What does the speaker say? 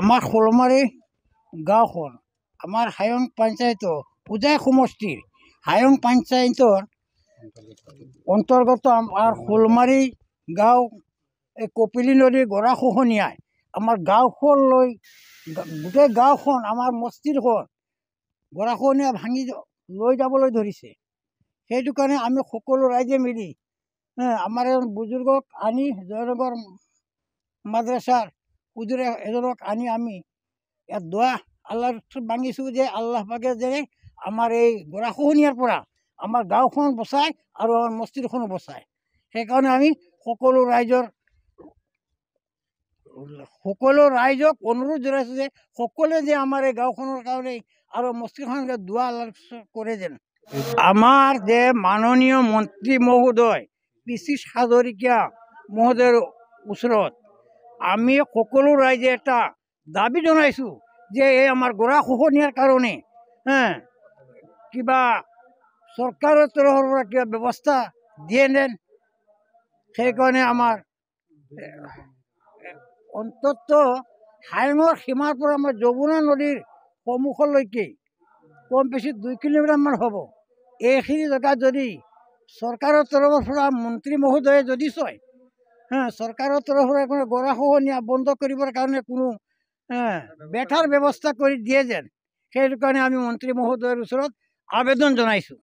আমাৰ শোলমাৰী গাঁওখন আমাৰ হায়ং পঞ্চায়তৰ পূজাই সমষ্টিৰ হায়ং পঞ্চায়তৰ অন্তৰ্গত আমাৰ শোলমাৰী গাঁও এই কপিলী নদীৰ গৰাখহনীয়াই আমাৰ গাঁওখনলৈ গোটেই গাঁওখন আমাৰ মস্তিৰখন গৰাখহনীয়া ভাঙি লৈ যাবলৈ ধৰিছে। সেইটো কাৰণে আমি সকলো ৰাইজে মিলি আমাৰ এজন বুজুৰ্গক আনি জয়নগৰ মাদ্ৰাছাৰ হুজুৰ এজনক আনি আমি ইয়াত দোৱা আল্লাহৰ ওচৰত মাগিছোঁ যে আল্লাহ পাকে যেনে আমাৰ এই গৰাখহনীয়াৰ পৰা আমাৰ গাঁওখন বচায় আৰু আমাৰ মছজিদখনো বচায়। সেইকাৰণে আমি সকলো ৰাইজক অনুৰোধ জনাইছোঁ যে সকলোৱে যে আমাৰ এই গাঁওখনৰ কাৰণে আৰু মছজিদখনকে দোৱা আল্লাহৰ ওচৰত কৰে যেন। আমাৰ যে মাননীয় মন্ত্ৰী মহোদয় পিশিষ হাজৰিকা মহোদয়ৰ ওচৰত আমি সকলো ৰাইজে এটা দাবী জনাইছোঁ যে এই আমাৰ গৰাখহনীয়াৰ কাৰণে কিবা চৰকাৰৰ তৰফৰ পৰা কিবা ব্যৱস্থা দিয়ে যেন। সেইকাৰণে আমাৰ অন্ততঃ হায়ঙৰ সীমাৰ পৰা আমাৰ যমুনা নদীৰ সন্মুখলৈকে কম বেছি 2 কিলোমিটাৰমান হ'ব। এইখিনি জেগাত যদি চৰকাৰৰ তৰফৰ পৰা মন্ত্ৰী মহোদয়ে যদি চায় চৰকাৰৰ তৰফৰ পৰা কোনো গৰাখহনীয়া বন্ধ কৰিবৰ কাৰণে কোনো বেঠাৰ ব্যৱস্থা কৰি দিয়ে যেন। সেইটো কাৰণে আমি মন্ত্ৰী মহোদয়ৰ ওচৰত আবেদন জনাইছোঁ।